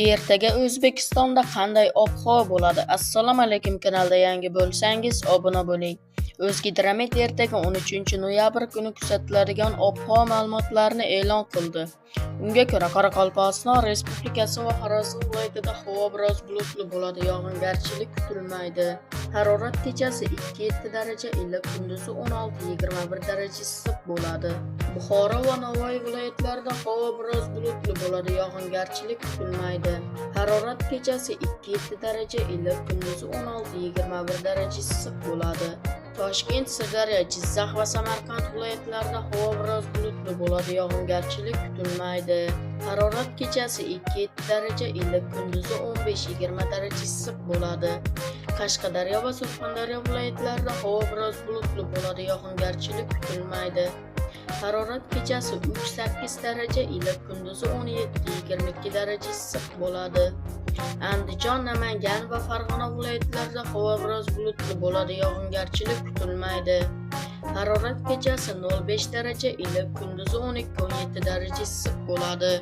Ertaga O'zbekistonda qanday ob-havo bo'ladi? Assalomu alaykum, kanalda yangi bo'lsangiz obuna bo'ling. O'zgidromet ertaga 13 noyabr kuni kuzatiladigan ob-havo ma'lumotlarini e'lon qildi. Unga ko'ra, Qoraqalpog'iston Respublikasi va Xorazm viloyatida havo biroz bulutli bo'ladi, yog'ingarchilik kutilmaydi. Harorat kechasi 2-7 daraja, iliq, kunduzi 16-21 daraja issiq bo'ladi. Buxoro va Navoiy viloyatlarida havo biroz bulutli bo'ladi, yog'ingarchilik kutilmaydi. Harorat kechasi 2-7 daraja, iliq, kunduzi 16-21 daraja issiq bo'ladi. Toshkent, Sirdaryo, Jizzax va Samarqand viloyatlarida havo biroz bulutli bo'ladi, yog'ingarchilik kutilmaydi. Harorat kechasi 2-7 daraja, iliq, kunduzi 15-20 daraja issiq bo'ladi. Qashqadaryo va Surxondaryo viloyatlarida havo biroz bulutli bo'ladi, yog'ingarchilik kutilmaydi. Harorat kechasi 3-8 daraja, iliq, kunduzi 17-22 daraja issiq bo'ladi. Andijon, Namangan va Farg'ona viloyatlarida havo biroz bulutli bo'ladi, yog'ingarchilik kutilmaydi. Harorat kechasi 0-5 daraja, iliq, kunduzi 12-17 daraja issiq bo'ladi.